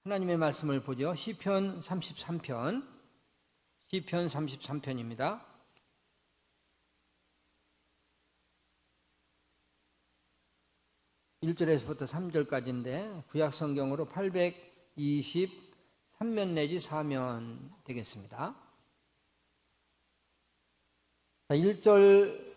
하나님의 말씀을 보죠. 시편 33편, 시편 33편입니다. (1절에서부터) (3절까지인데) 구약 성경으로 823면 내지 4면 되겠습니다. 1절,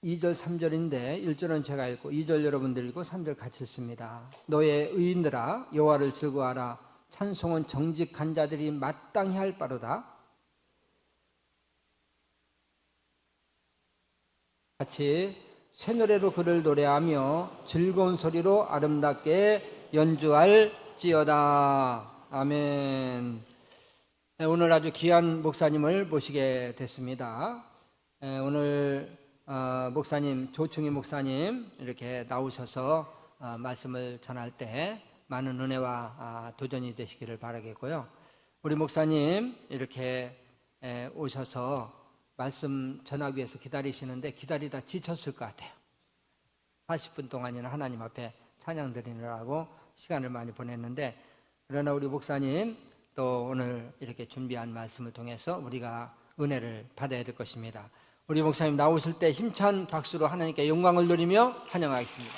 2절, 3절인데 1절은 제가 읽고 2절 여러분들 읽고 3절 같이 읽습니다. 너의 의인들아 여호와를 즐거워하라. 찬송은 정직한 자들이 마땅히 할 바로다. 같이 새 노래로 그를 노래하며 즐거운 소리로 아름답게 연주할지어다. 아멘. 오늘 아주 귀한 목사님을 모시게 됐습니다. 오늘 목사님, 조충희 목사님 이렇게 나오셔서 말씀을 전할 때 많은 은혜와 도전이 되시기를 바라겠고요. 우리 목사님 이렇게 오셔서 말씀 전하기 위해서 기다리시는데 기다리다 지쳤을 것 같아요. 40분 동안이나 하나님 앞에 찬양 드리느라고 시간을 많이 보냈는데, 그러나 우리 목사님 또 오늘 이렇게 준비한 말씀을 통해서 우리가 은혜를 받아야 될 것입니다. 우리 목사님 나오실 때 힘찬 박수로 하나님께 영광을 돌리며 환영하겠습니다.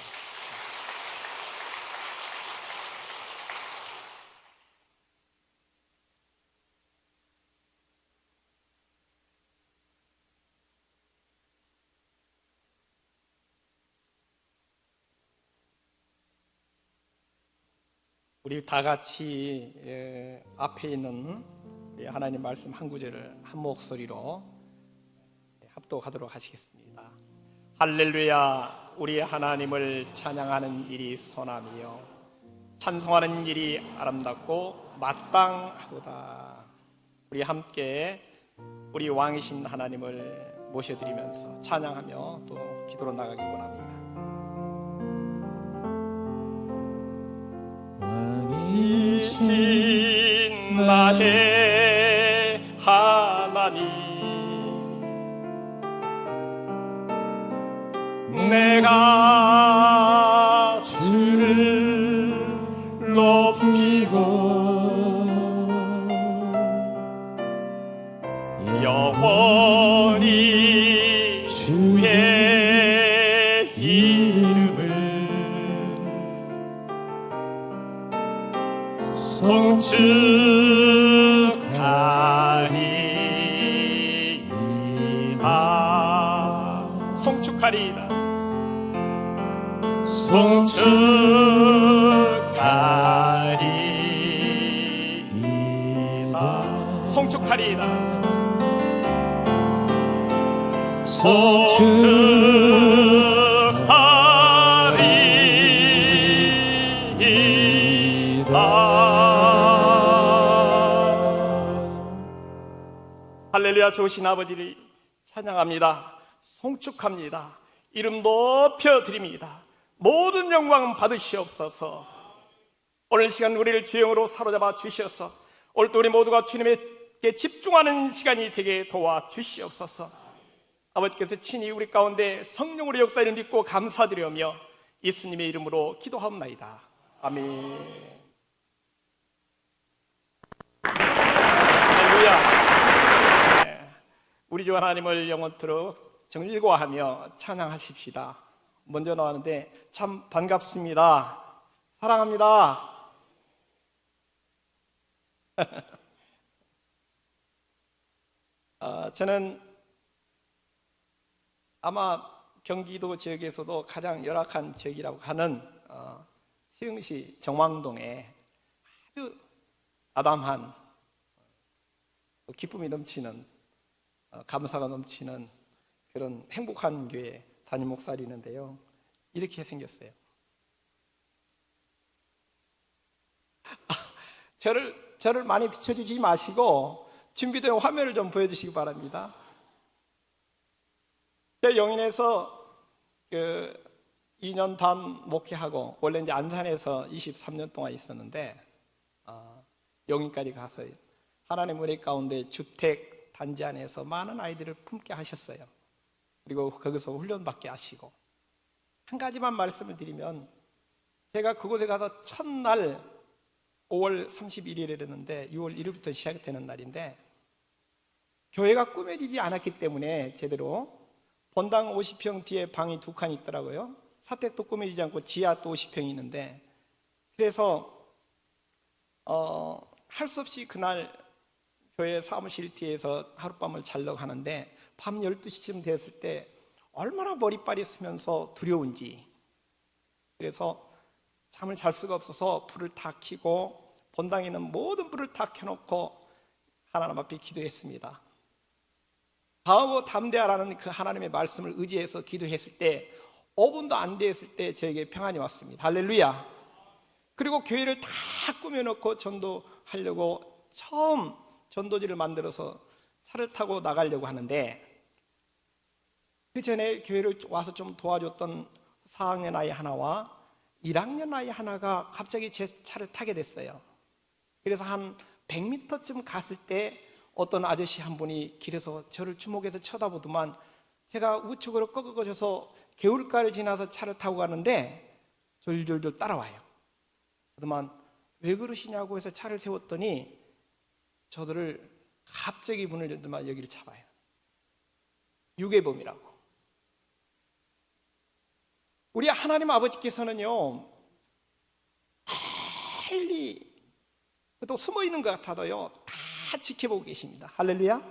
우리 다 같이 앞에 있는 하나님 말씀 한 구절을 한 목소리로 합독하도록 하시겠습니다. 할렐루야. 우리 하나님을 찬양하는 일이 선함이요 찬송하는 일이 아름답고 마땅하도다. 우리 함께 우리 왕이신 하나님을 모셔드리면서 찬양하며 또 기도로 나가기 원합니다. 왕이신 나의 하나님, 내가 주를 높이고 영원히 주의 이름을 송축하리이다. 송축하리이다. 송축하리이다. 송축하리이다. 할렐루야. 좋으신 아버지를 찬양합니다. 송축합니다. 이름 높여드립니다. 모든 영광 받으시옵소서. 오늘 시간 우리를 주영으로 사로잡아 주셔서 오늘 또 우리 모두가 주님에게 집중하는 시간이 되게 도와주시옵소서. 아버지께서 친히 우리 가운데 성령으로 역사를 믿고 감사드리며 예수님의 이름으로 기도하옵나이다. 아멘. 할렐루야. 우리 주 하나님을 영원토록 정일과하며 찬양하십시다. 먼저 나왔는데 참 반갑습니다. 사랑합니다. 저는 아마 경기도 지역에서도 가장 열악한 지역이라고 하는 시흥시 정왕동에 아주 아담한 기쁨이 넘치는 감사가 넘치는 그런 행복한 교회 담임 목사를 있는데요, 이렇게 생겼어요. 저를 많이 비춰주지 마시고 준비된 화면을 좀 보여주시기 바랍니다. 제가 영인에서 2년 반 목회하고 원래 이제 안산에서 23년 동안 있었는데 영인까지 가서 하나님 은혜 가운데 주택 단지 안에서 많은 아이들을 품게 하셨어요. 그리고 거기서 훈련받게 하시고, 한 가지만 말씀을 드리면 제가 그곳에 가서 첫날 5월 31일이랬는데 6월 1일부터 시작되는 날인데 교회가 꾸며지지 않았기 때문에 제대로 본당 50평 뒤에 방이 2칸 있더라고요. 사택도 꾸며지지 않고 지하 또 50평이 있는데 그래서 할 수 없이 그날 교회 사무실 뒤에서 하룻밤을 자려고 하는데 밤 12시쯤 됐을 때 얼마나 머리빨이 쓰면서 두려운지 그래서 잠을 잘 수가 없어서 불을 다 켜고 본당에 있는 모든 불을 다 켜놓고 하나님 앞에 기도했습니다. 다하고 담대하라는 그 하나님의 말씀을 의지해서 기도했을 때 5분도 안 됐을 때 저에게 평안이 왔습니다. 할렐루야. 그리고 교회를 다 꾸며놓고 전도하려고 처음 전도지를 만들어서 차를 타고 나가려고 하는데 그 전에 교회를 와서 좀 도와줬던 4학년 아이 하나와 1학년 아이 하나가 갑자기 제 차를 타게 됐어요. 그래서 한 100m쯤 갔을 때 어떤 아저씨 한 분이 길에서 저를 주목해서 쳐다보더만 제가 우측으로 꺾어져서 개울가를 지나서 차를 타고 가는데 졸졸졸 따라와요. 그동안 왜 그러시냐고 해서 차를 세웠더니 저들을 갑자기 문을 열더만 여기를 잡아요. 유괴범이라고. 우리 하나님 아버지께서는요 빨리 또 숨어있는 것 같아도요 다 지켜보고 계십니다. 할렐루야.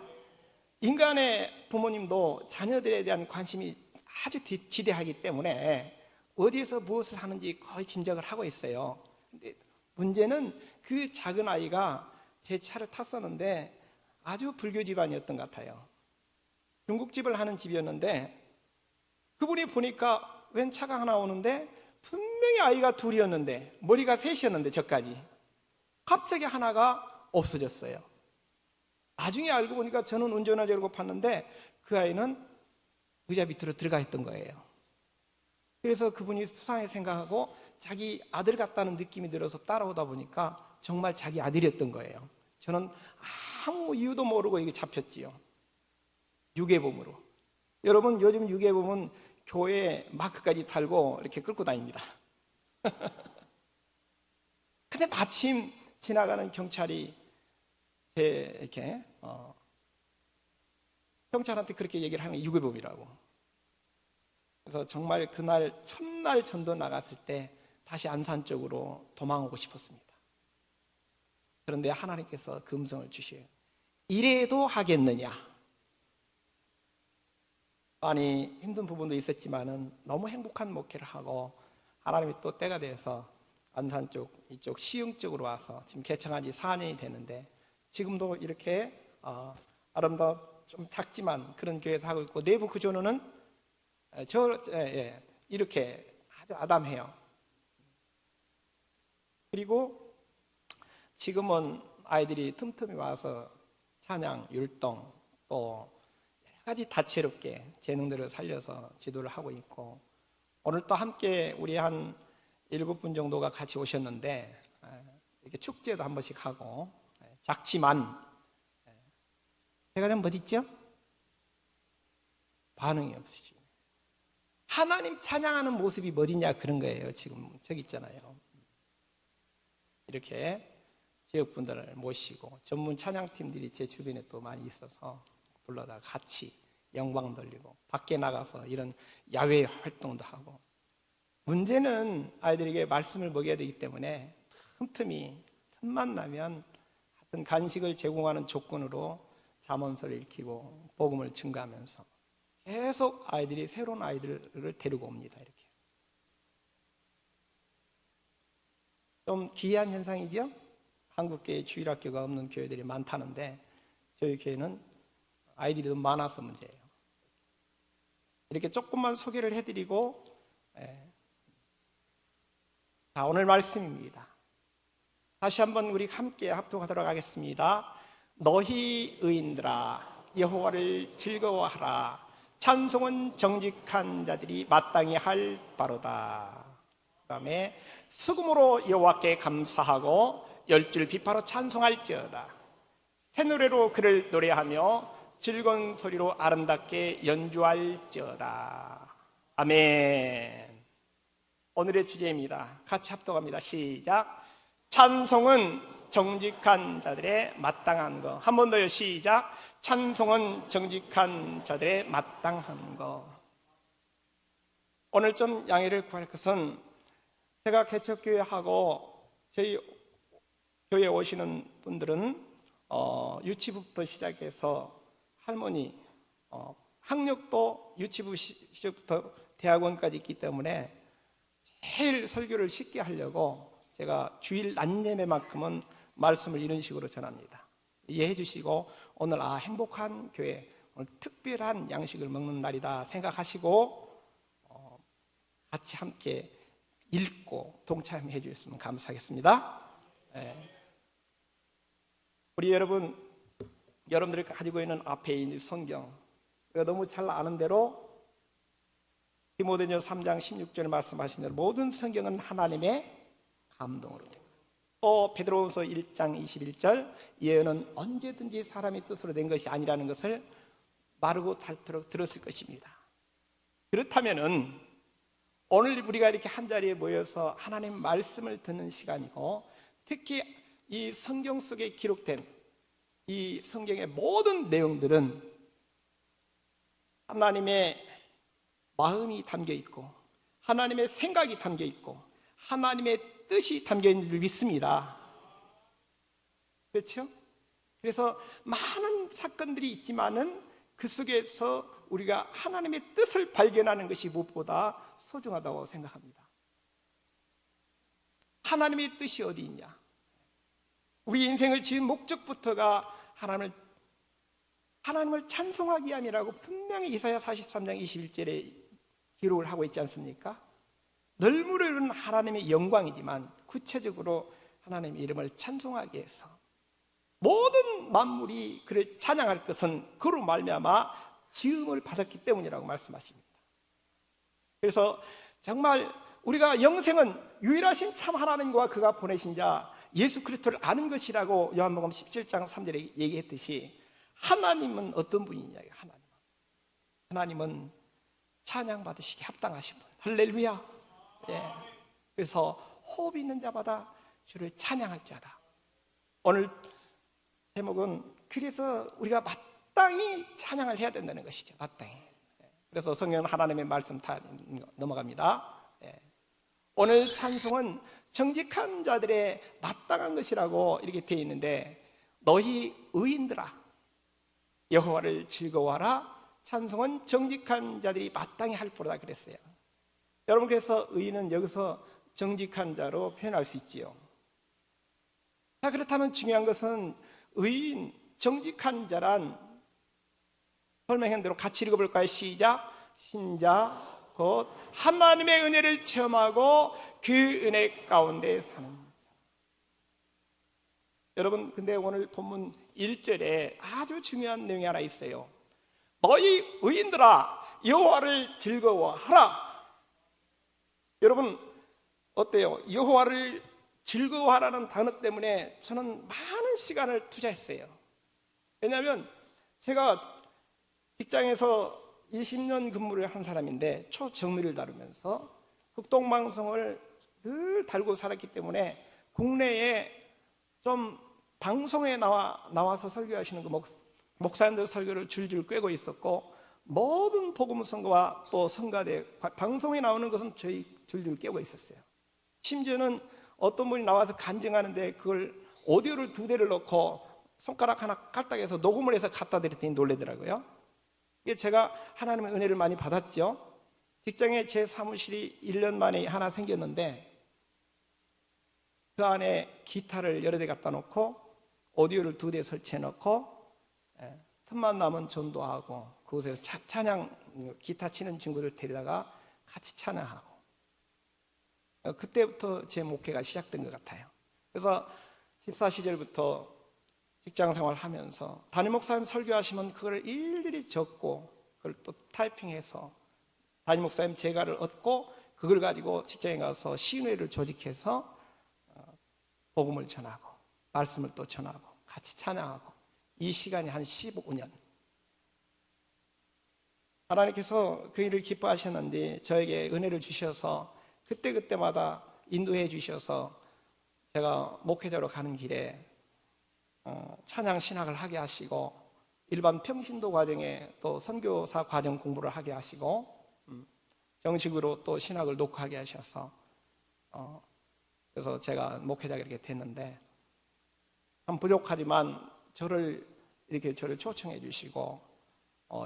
인간의 부모님도 자녀들에 대한 관심이 아주 지대하기 때문에 어디에서 무엇을 하는지 거의 짐작을 하고 있어요. 근데 문제는 그 작은 아이가 제 차를 탔었는데 아주 불교 집안이었던 것 같아요. 중국집을 하는 집이었는데 그분이 보니까 웬 차가 하나 오는데 분명히 아이가 둘이었는데 머리가 셋이었는데 저까지 갑자기 하나가 없어졌어요. 나중에 알고 보니까 저는 운전을 열고 봤는데 그 아이는 의자 밑으로 들어가 있던 거예요. 그래서 그분이 수상하게 생각하고 자기 아들 같다는 느낌이 들어서 따라오다 보니까 정말 자기 아들이었던 거예요. 저는 아무 이유도 모르고 이게 잡혔지요. 유괴범으로. 여러분 요즘 유괴범은 교회 마크까지 달고 이렇게 끌고 다닙니다. 근데 마침 지나가는 경찰이 이렇게 경찰한테 그렇게 얘기를 하는 게 유괴범이라고. 그래서 정말 그날 첫날 전도 나갔을 때 다시 안산 쪽으로 도망오고 싶었습니다. 그런데 하나님께서 그 음성을 주셔요. 이래도 하겠느냐? 많이 힘든 부분도 있었지만은 너무 행복한 목회를 하고 하나님이 또 때가 돼서 안산 쪽 이쪽 시흥 쪽으로 와서 지금 개청한 지 4년이 되는데 지금도 이렇게 아름다운 좀 작지만 그런 교회에서 하고 있고 내부 구조는 이렇게 아주 아담해요. 그리고 지금은 아이들이 틈틈이 와서 찬양, 율동 또 여러 가지 다채롭게 재능들을 살려서 지도를 하고 있고 오늘 또 함께 우리 한 7분 정도가 같이 오셨는데 이렇게 축제도 한 번씩 하고 작지만 제가 좀 멋있죠? 반응이 없으시죠. 하나님 찬양하는 모습이 멋있냐 그런 거예요. 지금 저기 있잖아요. 이렇게 지역분들을 모시고 전문 찬양팀들이 제 주변에 또 많이 있어서 불러다 같이 영광 돌리고 밖에 나가서 이런 야외 활동도 하고 문제는 아이들에게 말씀을 먹여야 되기 때문에 틈만 나면 하여튼 간식을 제공하는 조건으로 잠언서를 읽히고 복음을 증가하면서 계속 아이들이 새로운 아이들을 데리고 옵니다. 이렇게 좀 기이한 현상이죠. 한국교회 주일학교가 없는 교회들이 많다는데 저희 교회는 아이들이 너무 많아서 문제예요. 이렇게 조금만 소개를 해드리고 자 오늘 말씀입니다. 다시 한번 우리 함께 합독하도록 하겠습니다. 너희 의인들아 여호와를 즐거워하라. 찬송은 정직한 자들이 마땅히 할 바로다. 그 다음에 수금으로 여호와께 감사하고 열줄 비파로 찬송할지어다. 새 노래로 그를 노래하며 즐거운 소리로 아름답게 연주할지어다. 아멘. 오늘의 주제입니다. 같이 합독합니다. 시작. 찬송은 정직한 자들의 마땅한 거. 한 번 더요. 시작. 찬송은 정직한 자들의 마땅한 거. 오늘 좀 양해를 구할 것은 제가 개척교회하고 저희 교회에 오시는 분들은 유치부부터 시작해서 할머니, 학력도 유치부 시작부터 대학원까지 있기 때문에 제일 설교를 쉽게 하려고 제가 주일 낮예배만큼은 말씀을 이런 식으로 전합니다. 이해해 주시고 오늘 행복한 교회, 오늘 특별한 양식을 먹는 날이다 생각하시고 같이 함께 읽고 동참해 주셨으면 감사하겠습니다. 우리 여러분들이 가지고 있는 앞에 있는 성경, 우리가 너무 잘 아는 대로 디모데전서 3장 16절 말씀하신 대로 모든 성경은 하나님의 감동으로 된 거예요. 또 베드로후서 1장 21절 예언은 언제든지 사람의 뜻으로 된 것이 아니라는 것을 마르고 닳도록 들었을 것입니다. 그렇다면은 오늘 우리가 이렇게 한자리에 모여서 하나님 말씀을 듣는 시간이고, 특히 이 성경 속에 기록된 이 성경의 모든 내용들은 하나님의 마음이 담겨 있고 하나님의 생각이 담겨 있고 하나님의 뜻이 담겨 있는 줄 믿습니다. 그렇죠? 그래서 많은 사건들이 있지만은 그 속에서 우리가 하나님의 뜻을 발견하는 것이 무엇보다 소중하다고 생각합니다. 하나님의 뜻이 어디 있냐? 우리 인생을 지은 목적부터가 하나님을 찬송하기 위함이라고 분명히 이사야 43장 21절에 기록을 하고 있지 않습니까? 널무르는 하나님의 영광이지만 구체적으로 하나님의 이름을 찬송하기 위해서 모든 만물이 그를 찬양할 것은 그로 말미암아 지음을 받았기 때문이라고 말씀하십니다. 그래서 정말 우리가 영생은 유일하신 참 하나님과 그가 보내신 자 예수 그리스도를 아는 것이라고 요한복음 17장 3절에 얘기했듯이, 하나님은 어떤 분이냐? 하나님은 찬양받으시기 합당하신 분. 할렐루야. 그래서 호흡 있는 자마다 주를 찬양할 자다. 오늘 제목은 그래서 우리가 마땅히 찬양을 해야 된다는 것이죠. 마땅히. 그래서 성경은 하나님의 말씀 다 넘어갑니다. 오늘 찬송은 정직한 자들의 마땅한 것이라고 이렇게 되어 있는데, 너희 의인들아 여호와를 즐거워하라. 찬송은 정직한 자들이 마땅히 할 보다 그랬어요. 여러분, 그래서 의인은 여기서 정직한 자로 표현할 수 있지요. 자, 그렇다면 중요한 것은 의인, 정직한 자란 설명한 대로 같이 읽어볼까요? 시작. 신자 곧 하나님의 은혜를 체험하고 그 은혜 가운데 사는 자. 여러분, 근데 오늘 본문 1절에 아주 중요한 내용이 하나 있어요. 너희 의인들아 여호와를 즐거워하라. 여러분 어때요? 여호와를 즐거워하라는 단어 때문에 저는 많은 시간을 투자했어요. 왜냐하면 제가 직장에서 20년 근무를 한 사람인데 초정밀을 다루면서 극동방송을 늘 달고 살았기 때문에 국내에 좀 방송에 나와서 설교하시는 그 목사님들 설교를 줄줄 꿰고 있었고, 모든 복음 선거와 또 성가대 방송에 나오는 것은 저희 줄줄 꿰고 있었어요. 심지어는 어떤 분이 나와서 간증하는데 그걸 오디오를 2대를 넣고 손가락 하나 깔딱해서 녹음을 해서 갖다 드렸더니 놀래더라고요. 이게 제가 하나님의 은혜를 많이 받았죠. 직장에 제 사무실이 1년 만에 하나 생겼는데 그 안에 기타를 여러 대 갖다 놓고 오디오를 2대 설치해 놓고 틈만 나면 전도하고 그곳에서 찬양, 기타 치는 친구들 데리다가 같이 찬양하고, 그때부터 제 목회가 시작된 것 같아요. 그래서 집사 시절부터 직장 생활하면서 담임 목사님 설교하시면 그걸 일일이 적고 그걸 또 타이핑해서 담임 목사님 제가를 얻고 그걸 가지고 직장에 가서 시인회를 조직해서 복음을 전하고 말씀을 또 전하고 같이 찬양하고, 이 시간이 한 15년. 하나님께서 그 일을 기뻐하셨는데 저에게 은혜를 주셔서 그때그때마다 인도해 주셔서 제가 목회자로 가는 길에 찬양 신학을 하게 하시고 일반 평신도 과정에 또 선교사 과정 공부를 하게 하시고 정식으로 또 신학을 녹화하게 하셔서 그래서 제가 목회자가 이렇게 됐는데 참 부족하지만 저를 초청해 주시고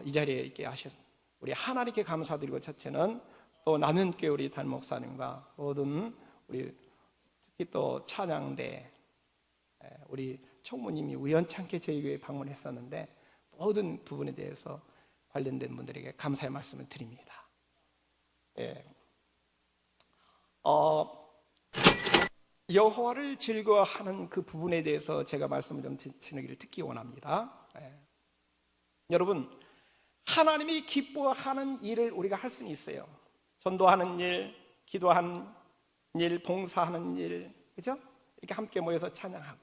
이 자리에 있게 하셔서 우리 하나님께 감사드리고, 첫째는 또 남현교회 우리 담임 목사님과 모든 우리 특히 또 찬양대 우리 총무님이 우연찮게 저희 교회에 방문했었는데 모든 부분에 대해서 관련된 분들에게 감사의 말씀을 드립니다. 예. 여호와를 즐거워하는 그 부분에 대해서 제가 말씀을 좀 전하기를 듣기 원합니다. 예. 여러분, 하나님이 기뻐하는 일을 우리가 할 수는 있어요. 전도하는 일, 기도하는 일, 봉사하는 일, 그죠? 이렇게 함께 모여서 찬양하고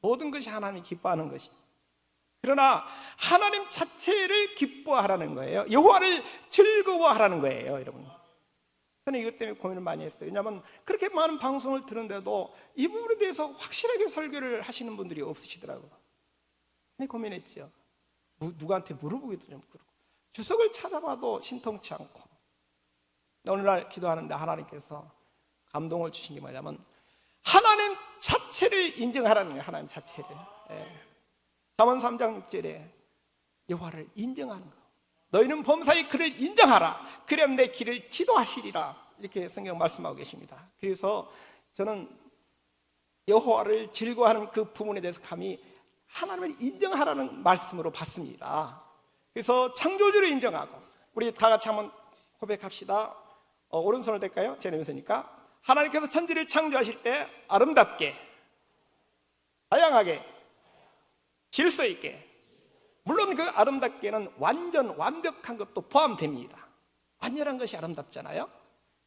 모든 것이 하나님이 기뻐하는 것이. 그러나 하나님 자체를 기뻐하라는 거예요. 여호와를 즐거워하라는 거예요, 여러분. 저는 이것 때문에 고민을 많이 했어요. 왜냐하면 그렇게 많은 방송을 들은데도 이 부분에 대해서 확실하게 설교를 하시는 분들이 없으시더라고요. 근데 고민했죠. 누구한테 물어보기도 좀 그렇고 주석을 찾아봐도 신통치 않고. 오늘날 기도하는데 하나님께서 감동을 주신 게 뭐냐면 하나님 자체를 인정하라는 거예요. 하나님 자체를. 잠언 3장 6절에 여호와를 인정하는 거. 너희는 범사의 그를 인정하라. 그럼 내 길을 지도하시리라. 이렇게 성경 말씀하고 계십니다. 그래서 저는 여호와를 즐거워하는 그 부분에 대해서 감히 하나님을 인정하라는 말씀으로 봤습니다. 그래서 창조주를 인정하고, 우리 다 같이 한번 고백합시다. 오른손을 댈까요? 제 왼손이니까. 하나님께서 천지를 창조하실 때 아름답게, 다양하게, 질서 있게, 물론 그 아름답게는 완전 완벽한 것도 포함됩니다. 완전한 것이 아름답잖아요.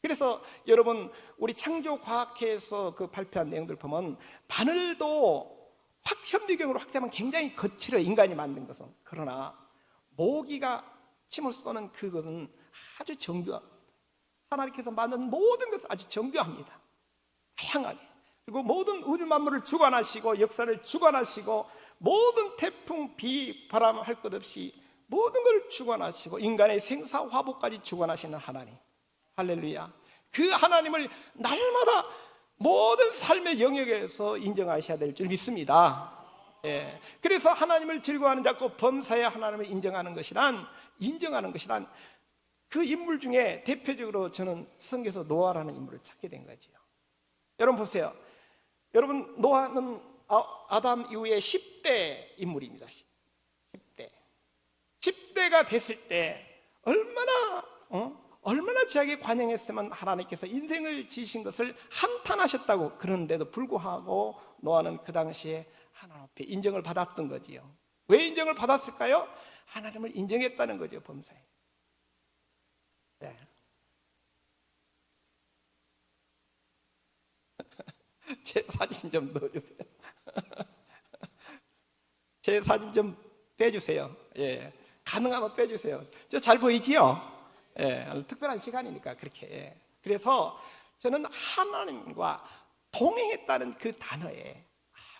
그래서 여러분, 우리 창조과학회에서 그 발표한 내용들 보면 바늘도 현미경으로 확대하면 굉장히 거칠어, 인간이 만든 것은. 그러나 모기가 침을 쏘는 그것은 아주 정교합니다. 하나님께서 만든 모든 것은 아주 정교합니다. 다양하게. 그리고 모든 우주 만물을 주관하시고 역사를 주관하시고 모든 태풍, 비, 바람 할 것 없이 모든 걸 주관하시고 인간의 생사 화복까지 주관하시는 하나님. 할렐루야. 그 하나님을 날마다 모든 삶의 영역에서 인정하셔야 될 줄 믿습니다. 예. 그래서 하나님을 즐거워하는 자고 범사의 하나님을 인정하는 것이란 그 인물 중에 대표적으로 저는 성경에서 노아라는 인물을 찾게 된 거죠. 여러분 보세요. 여러분, 노아는 아담 이후에 10대 인물입니다. 10대가 됐을 때 얼마나 죄악에 관영했으면 하나님께서 인생을 지으신 것을 한탄하셨다고. 그런데도 불구하고 노아는 그 당시에 하나님 앞에 인정을 받았던 거지요. 왜 인정을 받았을까요? 하나님을 인정했다는 거죠, 범사에. 네. 제 사진 좀 넣어주세요. 제 사진 좀 빼주세요. 예, 가능하면 빼주세요. 저 잘 보이지요? 예, 특별한 시간이니까 그렇게. 예. 그래서 저는 하나님과 동행했다는 그 단어에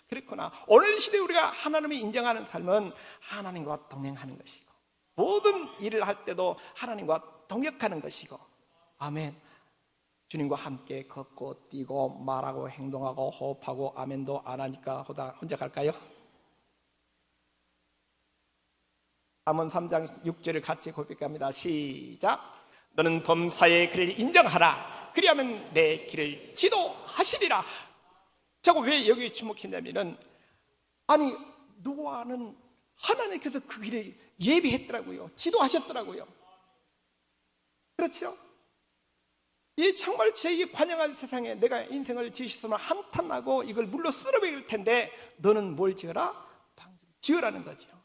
그렇구나. 오늘 시대에 우리가 하나님을 인정하는 삶은 하나님과 동행하는 것이고 모든 일을 할 때도 하나님과 동역하는 것이고. 아멘. 주님과 함께 걷고 뛰고 말하고 행동하고 호흡하고 아멘도 안 하니까 혼자 갈까요? 잠언 3장 6절을 같이 고백합니다. 시작. 너는 범사의 그를 인정하라. 그리하면 내 길을 지도하시리라. 제가 왜 여기에 주목했냐면은, 아니 노아는 하나님께서 그 길을 예비했더라고요. 지도하셨더라고요. 그렇죠? 이 정말 죄악이 관영한 세상에 내가 인생을 지으셨으면 한탄나고 이걸 물로 쓸어버릴 텐데 너는 뭘 지어라? 방주를 지으라는 거죠.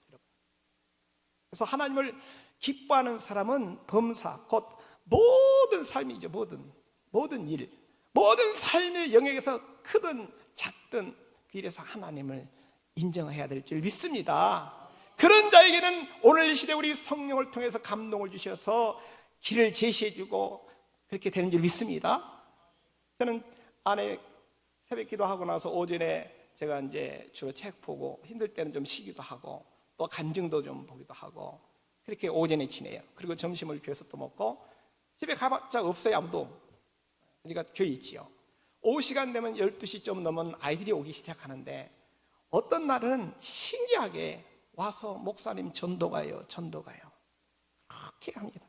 그래서 하나님을 기뻐하는 사람은 범사, 곧 모든 삶이죠. 모든 일, 모든 삶의 영역에서 크든 작든 그 일에서 하나님을 인정해야 될 줄 믿습니다. 그런 자에게는 오늘 이 시대 우리 성령을 통해서 감동을 주셔서 길을 제시해주고 그렇게 되는 줄 믿습니다. 저는 아내 새벽 기도하고 나서 오전에 제가 이제 주로 책 보고 힘들 때는 좀 쉬기도 하고 또 간증도 좀 보기도 하고 그렇게 오전에 지내요. 그리고 점심을 교회에서 또 먹고 집에 가봤자 없어요, 아무도. 그러니까 교회 있지요. 오후 시간 되면 12시 좀 넘으면 아이들이 오기 시작하는데 어떤 날은 신기하게 와서 목사님 전도 가요, 전도 가요. 그렇게 합니다.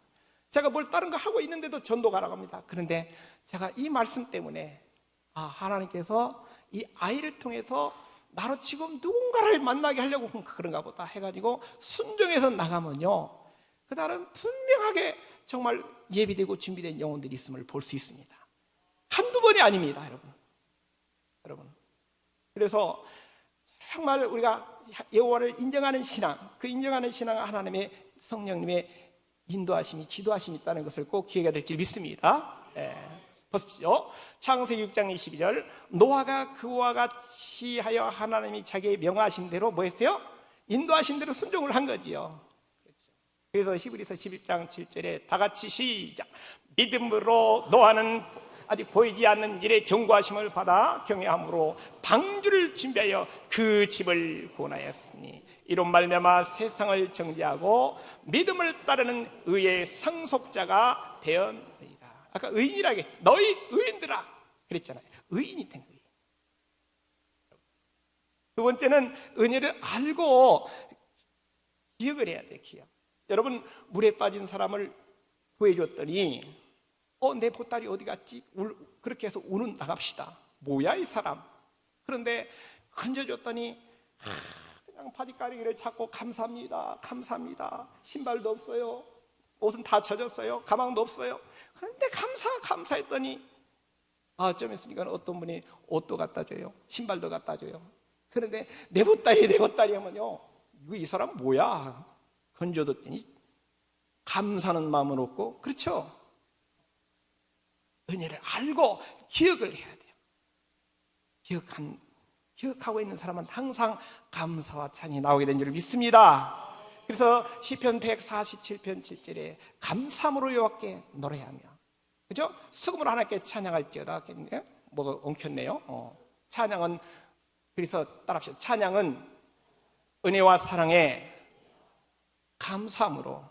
제가 뭘 다른 거 하고 있는데도 전도 가라고 합니다. 그런데 제가 이 말씀 때문에 하나님께서 이 아이를 통해서 나로 지금 누군가를 만나게 하려고 그런가 보다 해가지고 순종해서 나가면요, 그날은 분명하게 정말 예비되고 준비된 영혼들이 있음을 볼 수 있습니다. 한두 번이 아닙니다, 여러분. 그래서 정말 우리가 여호와를 인정하는 신앙, 그 인정하는 신앙은 하나님의 성령님의 인도하심이, 지도하심이 있다는 것을 꼭 기회가 될 줄 믿습니다. 보십시오. 창세기 6장 22절, 노아가 그와 같이 하여 하나님이 자기의 명하신 대로 뭐 했어요? 인도하신 대로 순종을 한 거지요. 그래서 히브리서 11장 7절에 다 같이 시작. 믿음으로 노아는 아직 보이지 않는 일에 경고하심을 받아 경외함으로 방주를 준비하여 그 집을 구원하였으니 이로 말미암아 세상을 정죄하고 믿음을 따르는 의의 상속자가 되었느니라. 아까 의인이라고 했죠. 너희 의인들아 그랬잖아요. 의인이 된 거예요. 두 번째는 은혜를 알고 기억을 해야 돼요. 기억. 여러분, 물에 빠진 사람을 구해줬더니 내 보따리 어디 갔지? 그렇게 해서 우는 나갑시다. 뭐야 이 사람. 그런데 건져줬더니 그냥 바지가리기를 찾고 감사합니다, 감사합니다. 신발도 없어요, 옷은 다 젖었어요, 가방도 없어요. 그런데 감사했더니 좀 있으니까 어떤 분이 옷도 갖다 줘요, 신발도 갖다 줘요. 그런데 내 보따리 하면요, 이 사람 뭐야. 건져뒀더니 감사하는 마음은 없고, 그렇죠? 은혜를 알고 기억을 해야 돼요. 기억하고 있는 사람은 항상 감사와 찬이 나오게 된 줄 믿습니다. 그래서 시편 147편 7절에 감사함으로 여호와께 노래하며, 그죠? 수금으로 하나님께 찬양할지어다. 뭐가 엉켰네요. 찬양은, 그래서 따라합시다. 찬양은 은혜와 사랑에 감사함으로,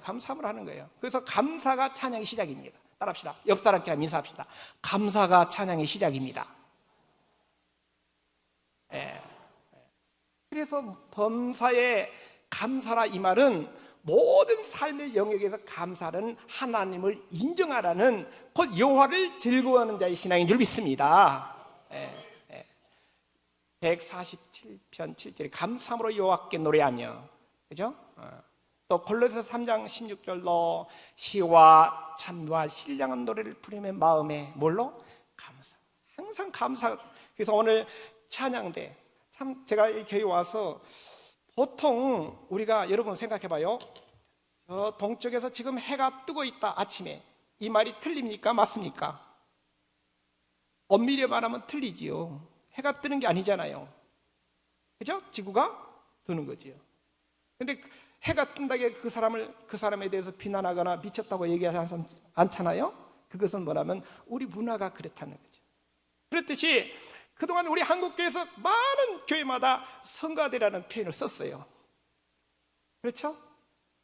감사함으로 하는 거예요. 그래서 감사가 찬양의 시작입니다. 따라합시다. 옆 사람께 인사합시다. 감사가 찬양의 시작입니다. 그래서 범사에 감사라 이 말은 모든 삶의 영역에서 감사는 하나님을 인정하라는, 곧 여호와를 즐거워하는 자의 신앙인 줄 믿습니다. 147편 7절에 감사함으로 여호와께 노래하며, 그죠? 또 골로새서 3장 16절로 시와 찬미와 신령한 노래를 부르며 마음에 뭘로? 감사. 항상 감사. 그래서 오늘 찬양대, 참 제가 이 교회 와서 보통 우리가, 여러분 생각해봐요. 저 동쪽에서 지금 해가 뜨고 있다, 아침에. 이 말이 틀립니까? 맞습니까? 엄밀히 말하면 틀리지요. 해가 뜨는 게 아니잖아요. 그죠? 지구가 뜨는 거지요. 근데 해가 뜬다기에 그 사람에 대해서 비난하거나 미쳤다고 얘기하지 않잖아요. 그것은 뭐냐면 우리 문화가 그렇다는 거죠. 그렇듯이 그동안 우리 한국교회에서 많은 교회마다 성가대라는 표현을 썼어요. 그렇죠?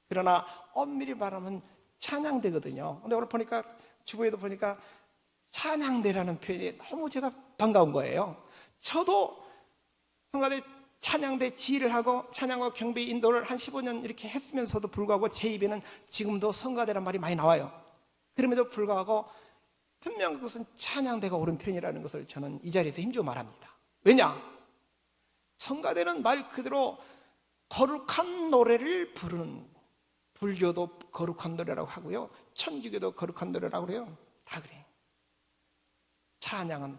그러나 엄밀히 말하면 찬양대거든요. 근데 오늘 보니까, 주보에도 보니까 찬양대라는 표현이 너무 제가 반가운 거예요. 저도 성가대 찬양대 지휘를 하고 찬양과 경배 인도를 한 15년 이렇게 했으면서도 불구하고 제 입에는 지금도 성가대란 말이 많이 나와요. 그럼에도 불구하고 분명 그것은 찬양대가 옳은 표현이라는 것을 저는 이 자리에서 힘주어 말합니다. 왜냐? 성가대는 말 그대로 거룩한 노래를 부르는, 불교도 거룩한 노래라고 하고요, 천주교도 거룩한 노래라고 그래요. 다 그래요. 찬양은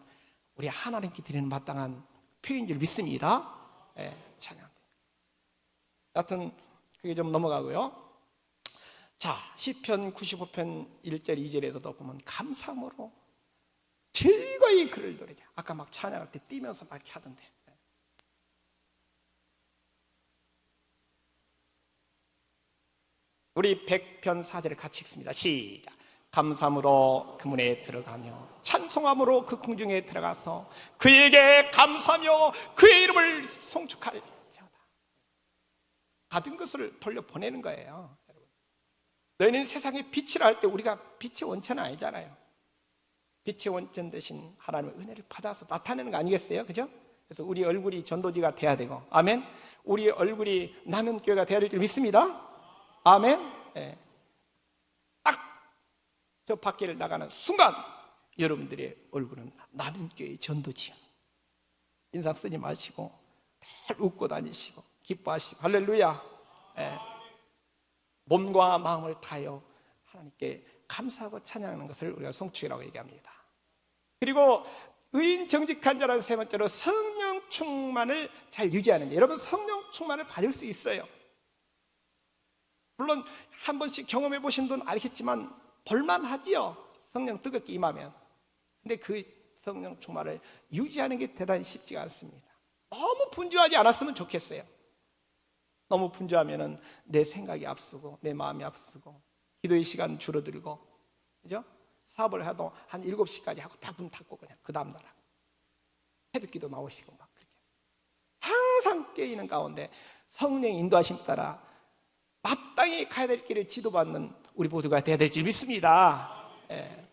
우리 하나님께 드리는 마땅한 표현인 줄 믿습니다. 찬양대. 여하튼 그게 좀 넘어가고요. 자, 시편 95편 1절 2절에서도 보면 감사함으로 즐거이 그를 노래자. 아까 막 찬양할 때 뛰면서 막 이렇게 하던데. 우리 100편 4절을 같이 읽습니다. 시작. 감사함으로 그 문에 들어가며 찬송함으로 그 궁중에 들어가서 그에게 감사하며 그의 이름을 송축할지어다. 받은 것을 돌려보내는 거예요. 여러분, 너희는 세상에 빛이라 할 때 우리가 빛의 원천은 아니잖아요. 빛의 원천 대신 하나님의 은혜를 받아서 나타내는 거 아니겠어요? 그죠? 그래서 우리 얼굴이 전도지가 돼야 되고, 아멘. 우리 얼굴이 남현교회가 돼야 될 줄 믿습니다. 아멘. 네. 딱 저 밖에 나가는 순간 여러분들의 얼굴은 남현교회의 전도지요. 인상 쓰지 마시고 늘 웃고 다니시고 기뻐하시고 할렐루야. 네. 몸과 마음을 다하여 하나님께 감사하고 찬양하는 것을 우리가 송축이라고 얘기합니다. 그리고 의인 정직한 자라는 세 번째로 성령 충만을 잘 유지하는 데, 여러분 성령 충만을 받을 수 있어요. 물론 한 번씩 경험해 보신 분은 알겠지만 볼만하지요. 성령 뜨겁게 임하면. 근데 그 성령 충만을 유지하는 게 대단히 쉽지가 않습니다. 너무 분주하지 않았으면 좋겠어요. 너무 분주하면은 내 생각이 앞서고 내 마음이 앞서고 기도의 시간 줄어들고, 그죠? 사업을 해도 한 7시까지 하고 다 문 닫고 그냥 그 다음 날 하고 새벽기도 나오시고 막 그렇게 항상 깨있는 가운데 성령의 인도하심 따라 마땅히 가야 될 길을 지도받는 우리 모두가 되어야 될 줄 믿습니다. 예.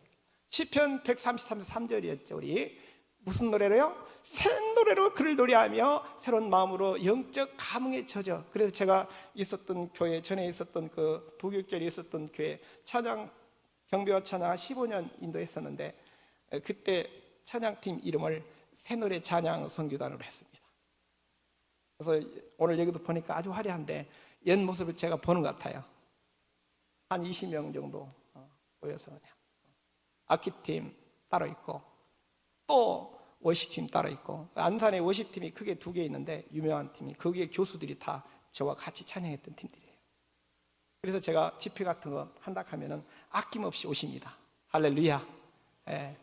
시편 133편 3절이었죠. 우리 무슨 노래로요? 새 노래로 그를 노래하며 새로운 마음으로 영적 감흥에 젖어. 그래서 제가 있었던 교회, 전에 있었던 그 부교육절에 있었던 교회 찬양, 경배와 찬양 15년 인도했었는데, 그때 찬양팀 이름을 새노래 찬양 선교단으로 했습니다. 그래서 오늘 여기도 보니까 아주 화려한데 옛 모습을 제가 보는 것 같아요. 한 20명 정도 모여서 그냥 악기팀 따로 있고 또 워시팀 따로 있고, 안산에 워시팀이 크게 2개 있는데 유명한 팀이, 거기에 교수들이 다 저와 같이 찬양했던 팀들이에요. 그래서 제가 집회 같은 거 한다 하면은 아낌없이 오십니다. 할렐루야. 예.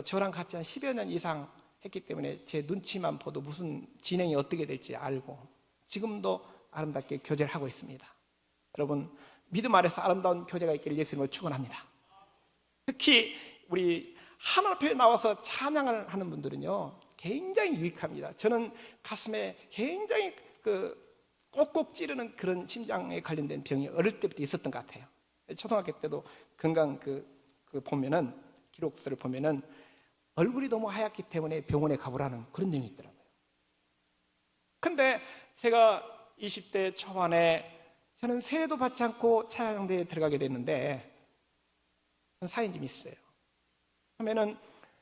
저랑 같이 한 10여 년 이상 했기 때문에 제 눈치만 봐도 무슨 진행이 어떻게 될지 알고 지금도 아름답게 교제를 하고 있습니다. 여러분, 믿음 아래서 아름다운 교제가 있기를 예수님으로 축원합니다. 특히 우리 하나님 앞에 나와서 찬양을 하는 분들은요 굉장히 유익합니다. 저는 가슴에 굉장히 꼭꼭 찌르는 그런 심장에 관련된 병이 어릴 때부터 있었던 것 같아요. 초등학교 때도 건강 보면은 기록서를 보면은 얼굴이 너무 하얗기 때문에 병원에 가보라는 그런 내용이 있더라고요. 근데 제가 20대 초반에 저는 세례도 받지 않고 찬양대에 들어가게 됐는데 사연이 좀 있어요. 하면은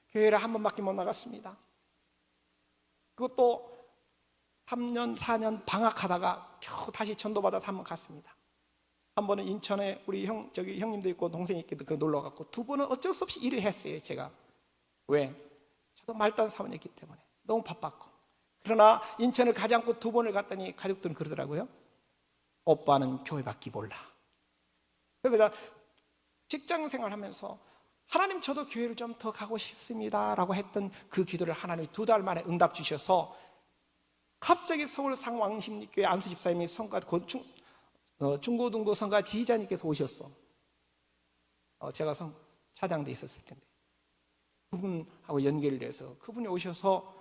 교회를 한 번밖에 못 나갔습니다. 그것도 3년, 4년 방학하다가 겨우 다시 전도받아서 한 번 갔습니다. 한 번은 인천에 우리 형님도 있고 동생이 있기도 놀러 갔고, 2번은 어쩔 수 없이 일을 했어요, 제가. 왜? 저도 말단 사원이었기 때문에 너무 바빴고. 그러나 인천을 가지 않고 2번을 갔더니 가족들은 그러더라고요. 오빠는 교회밖에 몰라. 그래서 제가 직장 생활하면서 하나님, 저도 교회를 좀 더 가고 싶습니다 라고 했던 그 기도를 하나님이 2달 만에 응답 주셔서 갑자기 서울 상왕심리교회 안수 집사님이 중고등부 성가 지휘자님께서 오셨어. 제가 차장대에 있었을 텐데 그분하고 연결돼서 그분이 오셔서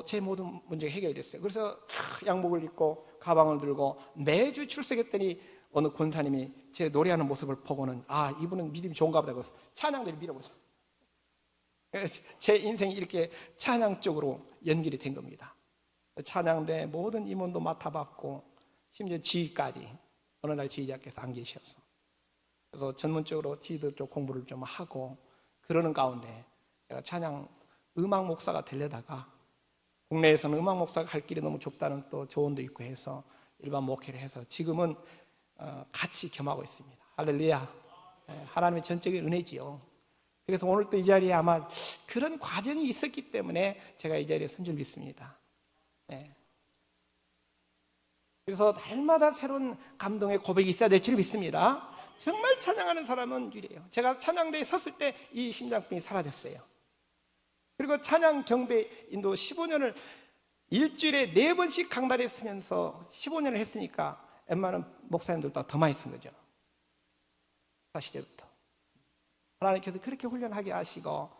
제 모든 문제가 해결됐어요. 그래서 양복을 입고 가방을 들고 매주 출석했더니 어느 권사님이 제 노래하는 모습을 보고는 이분은 믿음이 좋은가 보다 그래서 찬양대를 밀어버렸어요. 제 인생이 이렇게 찬양 쪽으로 연결이 된 겁니다. 찬양대 모든 임원도 맡아봤고 심지어 지휘까지 어느 날 지휘자께서 안 계셔서, 그래서 전문적으로 지휘도 쪽 공부를 좀 하고 그러는 가운데 제가 찬양 음악 목사가 되려다가 국내에서는 음악 목사가 갈 길이 너무 좁다는 또 조언도 있고 해서 일반 목회를 해서 지금은 같이 겸하고 있습니다. 할렐루야. 하나님의 전적인 은혜지요. 그래서 오늘 또 이 자리에 아마 그런 과정이 있었기 때문에 제가 이 자리에 선 줄 믿습니다. 그래서 날마다 새로운 감동의 고백이 있어야 될 줄 믿습니다. 정말 찬양하는 사람은 유리해요. 제가 찬양대에 섰을 때 이 심장병이 사라졌어요. 그리고 찬양 경배 인도 15년을 일주일에 4번씩 강단에 서면서 15년을 했으니까 웬만한 목사님들보다 더 많이 쓴 거죠. 시절부터. 하나님께서 그렇게 훈련하게 하시고,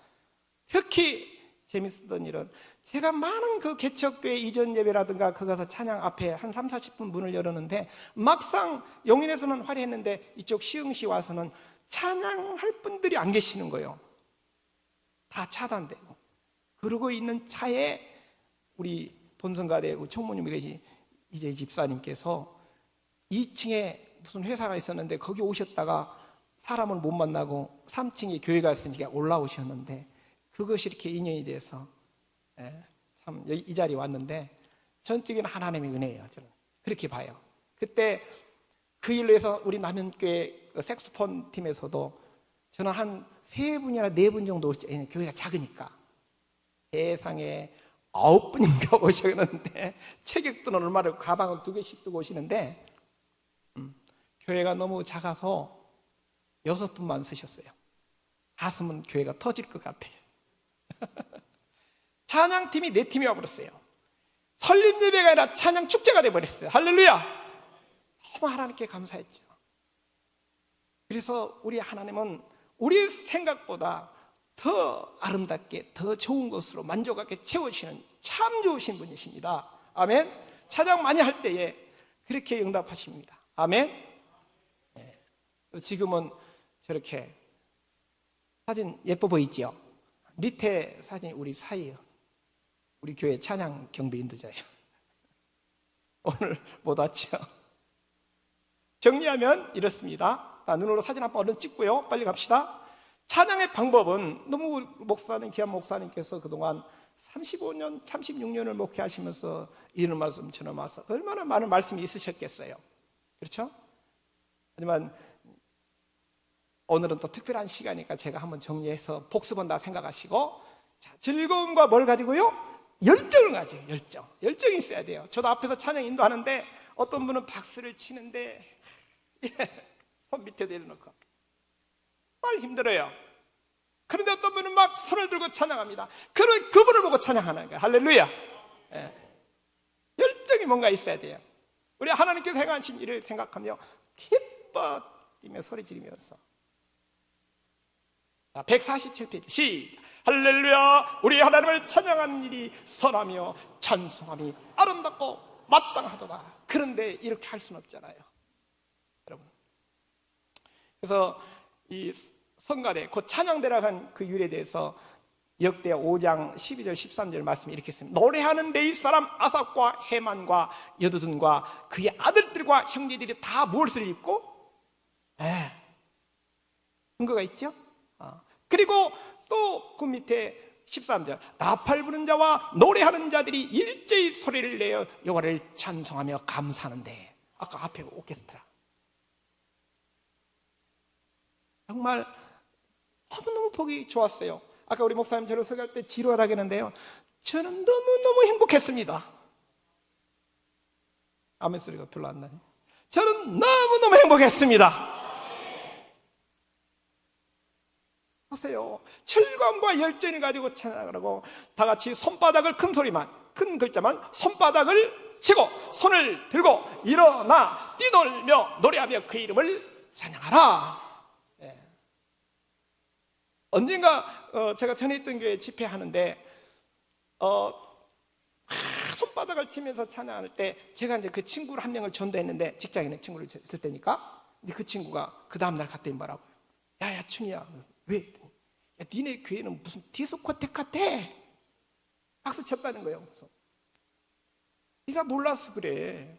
특히 재밌었던 일은 제가 많은 그 개척교회 이전 예배라든가 그 가서 찬양 앞에 한 3, 40분 문을 열었는데, 막상 용인에서는 화려했는데 이쪽 시흥시 와서는 찬양할 분들이 안 계시는 거예요. 다 차단되고. 그러고 있는 차에 우리 본성가대 총무님 계신 이제 집사님께서 2층에 무슨 회사가 있었는데 거기 오셨다가 사람을 못 만나고 3층에 교회가 있으니까 올라오셨는데, 그것이 이렇게 인연이 돼서 참 이 자리에 왔는데, 전적인 하나님의 은혜예요. 저는 그렇게 봐요. 그때 그 일로 해서 우리 남현교회 색소폰 팀에서도 저는 한 3분이나 4분 정도 오셨죠. 교회가 작으니까. 세상에 9분인가 오셨는데, 체격들은 얼마나 가방을 2개씩 두고 오시는데, 교회가 너무 작아서 6분만 쓰셨어요. 가슴은 교회가 터질 것 같아요. 찬양팀이 4팀이 와버렸어요. 설립 예배가 아니라 찬양 축제가 돼버렸어요. 할렐루야. 너무 하나님께 감사했죠. 그래서 우리 하나님은 우리 생각보다 더 아름답게, 더 좋은 것으로 만족하게 채우시는 참 좋으신 분이십니다. 아멘. 찬양 많이 할 때에 그렇게 응답하십니다. 아멘. 지금은 저렇게 사진 예뻐 보이죠? 밑에 사진이 우리 사이예요. 우리 교회 찬양 경배 인도자예요. 오늘 못 왔죠? 정리하면 이렇습니다. 눈으로 사진 한 번 얼른 찍고요. 빨리 갑시다. 찬양의 방법은, 너무 목사님, 귀한 목사님께서 그동안 35년, 36년을 목회하시면서 이런 말씀 전해와서 얼마나 많은 말씀이 있으셨겠어요. 그렇죠? 하지만 오늘은 또 특별한 시간이니까 제가 한번 정리해서 복습한다 생각하시고, 자, 즐거움과 뭘 가지고요? 열정을 가지고. 열정이 있어야 돼요. 저도 앞에서 찬양 인도하는데 어떤 분은 박수를 치는데 손 밑에 내려놓고 정말 힘들어요. 그런데 어떤 분은 막 손을 들고 찬양합니다. 그분을 보고 찬양하는 거예요. 할렐루야. 열정이 뭔가 있어야 돼요. 우리 하나님께서 행하신 일을 생각하며 기뻐 뛰며 소리 지르면서. 147페이지 시작. 할렐루야. 우리 하나님을 찬양하는 일이 선하며 찬송함이 아름답고 마땅하도다. 그런데 이렇게 할 수는 없잖아요, 여러분. 그래서 이 성가대, 곧 찬양대라고 한 그 유래에 대해서 역대하 5장 12절 13절 말씀이 이렇게 있습니다. 노래하는 레위 사람 아삽과 헤만과 여두둔과 그의 아들들과 형제들이 다 무엇을 입고? 근거가 있죠? 그리고 또 그 밑에 13절 나팔 부는 자와 노래하는 자들이 일제히 소리를 내어 여호와를 찬송하며 감사하는데. 아까 앞에 오케스트라 정말 너무너무 보기 좋았어요. 아까 우리 목사님 저를 설교할 때 지루하다고 했는데요, 저는 너무너무 행복했습니다. 아멘 소리가 별로 안 나네. 저는 너무너무 행복했습니다. 보세요. 즐거움과 열정을 가지고 찬양을 하고, 다 같이 손바닥을 큰 글자만 손바닥을 치고 손을 들고 일어나 뛰놀며 노래하며 그 이름을 찬양하라. 언젠가 제가 전에 있던 교회 집회하는데 손바닥을 치면서 찬양할 때 제가 이제 그 친구를 한 명을 전도했는데, 직장에 있는 친구를 있을 때니까. 근데 그 친구가 그 다음날 갔더니 뭐라고요? 야야 춘이야, 왜? 야, 니네 교회는 무슨 디스코텍 같아? 박수 쳤다는 거예요. 그래서 네가 몰라서 그래.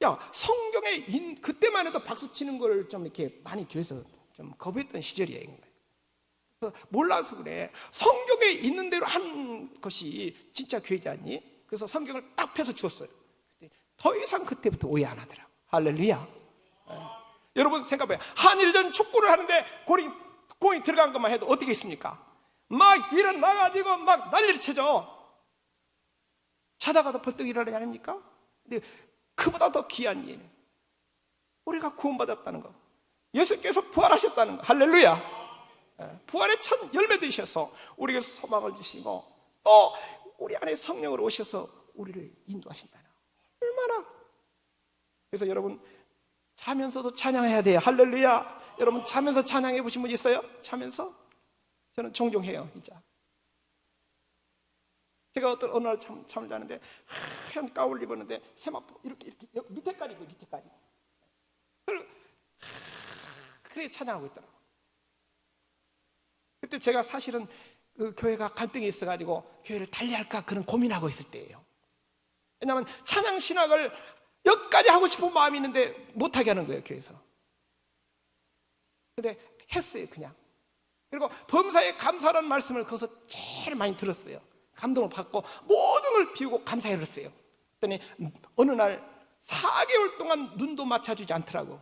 야, 성경에 그때만 해도 박수 치는 걸 좀 이렇게 많이 교회에서 좀 거부했던 시절이에요. 그래서 몰라서 그래. 성경에 있는 대로 한 것이 진짜 교회지 않니? 그래서 성경을 딱 펴서 주었어요. 더 이상 그때부터 오해 안 하더라고. 할렐루야. 여러분 생각해봐요. 한일전 축구를 하는데 공이 들어간 것만 해도 어떻게 있습니까? 막 일어나가지고 막 난리를 쳐줘. 자다가도 벌떡 일어나지 아닙니까? 근데 그보다 더 귀한 일, 우리가 구원받았다는 거, 예수께서 부활하셨다는 거. 할렐루야. 부활의 첫 열매 되셔서 우리에게 소망을 주시고, 또 우리 안에 성령으로 오셔서 우리를 인도하신다는 거. 얼마나. 그래서 여러분 자면서도 찬양해야 돼요. 할렐루야. 여러분 자면서 찬양해 보신 분 있어요? 자면서? 저는 종종 해요, 진짜. 제가 어느 날 잠을 자는데 하얀 가운을 입었는데 세마포 이렇게 밑에까지 입어요, 밑에까지. 그래 찬양하고 있더라고. 그때 제가 사실은 그 교회가 갈등이 있어가지고 교회를 달리할까 그런 고민하고 있을 때예요. 왜냐하면 찬양 신학을 여기까지 하고 싶은 마음이 있는데 못하게 하는 거예요, 교회에서. 근데 했어요, 그냥. 그리고 범사에 감사라는 말씀을 거기서 제일 많이 들었어요. 감동을 받고 모든 걸 비우고 감사해 그랬어요. 그랬더니 어느 날 4개월 동안 눈도 맞춰주지 않더라고.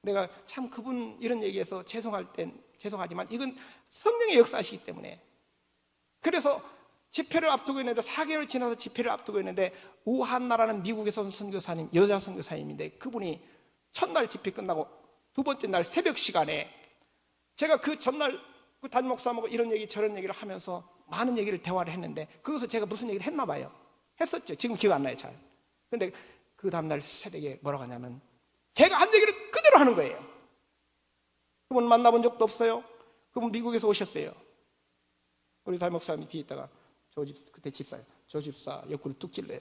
내가 참 그분 이런 얘기해서 죄송할 땐 죄송하지만 이건 성령의 역사시기 때문에. 그래서 집회를 앞두고 있는데 4개월 지나서 집회를 앞두고 있는데 우한나라는 미국에서 온 선교사님, 여자 선교사님인데 그분이 첫날 집회 끝나고 두 번째 날 새벽 시간에 제가 그 전날 그 담임 목사하고 이런 얘기 저런 얘기를 하면서 많은 얘기를 대화를 했는데 거기서 제가 무슨 얘기를 했나 봐요. 했었죠. 지금 기억 안 나요, 잘. 근데 그 다음날 새벽에 뭐라고 하냐면 제가 한 얘기를 그대로 하는 거예요. 그분 만나본 적도 없어요. 그분 미국에서 오셨어요. 우리 담임 목사님이 뒤에 있다가 그때 집사예요. 저 집사 옆구리 뚝 찔러요.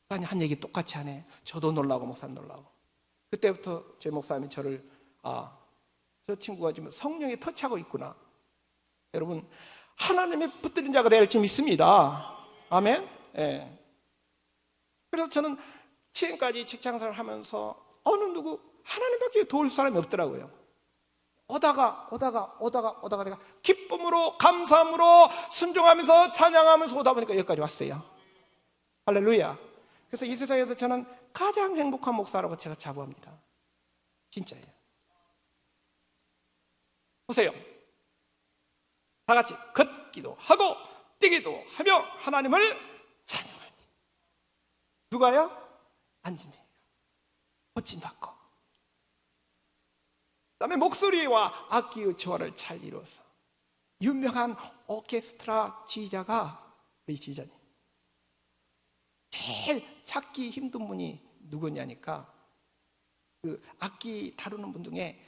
아니 한 얘기 똑같이 하네. 저도 놀라고 목사님 놀라고. 그때부터 제 목사님이 저를 저 친구가 지금 성령에 터치하고 있구나. 여러분 하나님의 붙들린 자가 될 줄 믿습니다. 아멘. 예. 그래서 저는 지금까지 직장생활을 하면서 어느 누구 하나님밖에 도울 사람이 없더라고요. 오다가 내가 기쁨으로 감사함으로 순종하면서 찬양하면서 오다 보니까 여기까지 왔어요. 할렐루야. 그래서 이 세상에서 저는 가장 행복한 목사라고 제가 자부합니다. 진짜예요. 보세요. 다 같이 걷기도 하고 뛰기도 하며 하나님을 찬송하니. 누가요? 안진뱅이가 고침받고 그다음에 목소리와 악기의 조화를 잘 이루어서 유명한 오케스트라 지휘자가 우리 지휘자님. 제일 찾기 힘든 분이 누구냐니까 그 악기 다루는 분 중에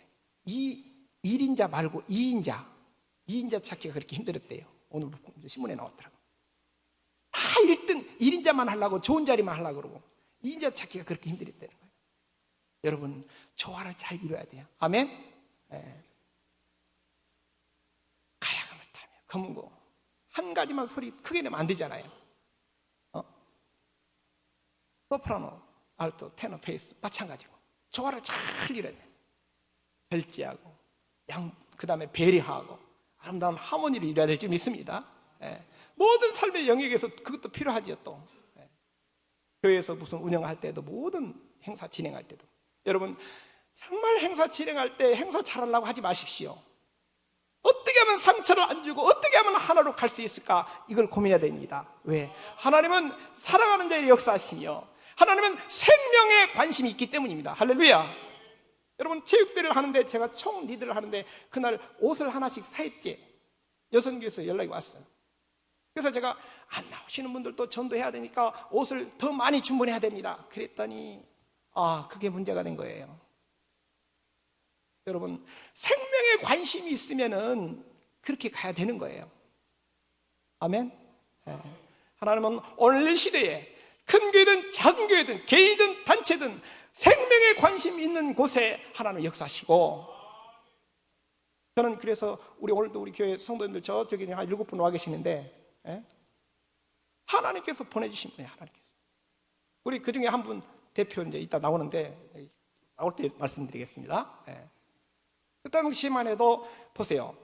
1인자 말고 2인자 찾기가 그렇게 힘들었대요. 오늘 신문에 나왔더라고. 다 1등 1인자만 하려고 좋은 자리만 하려고 그러고 2인자 찾기가 그렇게 힘들었다는 거예요. 여러분 조화를 잘 이루어야 돼요. 아멘. 네. 가야금을 타며 검은고 한 가지만 소리 크게 내면 안 되잖아요. 소프라노, 알토, 테너, 베이스 마찬가지고 조화를 잘 이뤄야 돼요. 별지하고 그 다음에 배려하고 아름다운 하모니를 이뤄야 될 줄 믿습니다. 예. 모든 삶의 영역에서 그것도 필요하지요. 또 교회에서 무슨 운영할 때도 모든 행사 진행할 때도 여러분 정말 행사 진행할 때 행사 잘하려고 하지 마십시오. 어떻게 하면 상처를 안 주고 어떻게 하면 하나로 갈 수 있을까 이걸 고민해야 됩니다. 왜? 하나님은 사랑하는 자의 역사시며 하나님은 생명에 관심이 있기 때문입니다. 할렐루야. 여러분 체육대회를 하는데 제가 총 리드를 하는데 그날 옷을 하나씩 사입제 여성교에서 연락이 왔어요. 그래서 제가 안 나오시는 분들도 전도해야 되니까 옷을 더 많이 주문해야 됩니다. 그랬더니 그게 문제가 된 거예요. 여러분 생명에 관심이 있으면은 그렇게 가야 되는 거예요. 아멘. 네. 하나님은 오늘 이 시대에 큰 교회든 작은 교회든 개인이든 단체든 생명에 관심 있는 곳에 하나님 역사하시고 저는 그래서 오늘도 우리 교회 성도님들 저쪽에 한 7분 와 계시는데 하나님께서 보내주신 분이에요. 하나님께서. 우리 그 중에 한 분 대표 이제 이따 나오는데 나올 때 말씀드리겠습니다. 그 당시만 해도 보세요.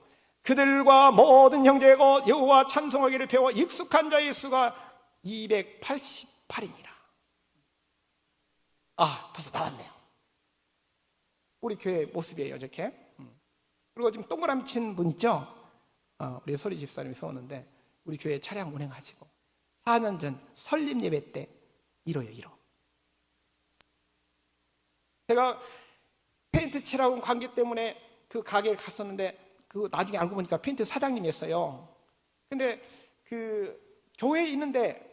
그들과 모든 형제고 여호와 찬송하기를 배워 익숙한 자의 수가 288이니라. 벌써 나왔네요. 우리 교회 모습이에요, 저렇게. 그리고 지금 동그라미 친 분 있죠? 우리 소리 집사님이 세웠는데 우리 교회 차량 운행하시고 4년 전 설립 예배 때 1호예요, 1호. 제가 페인트 칠하고 관계 때문에 그 가게에 갔었는데 그 나중에 알고 보니까 페인트 사장님이었어요. 근데 그 교회에 있는데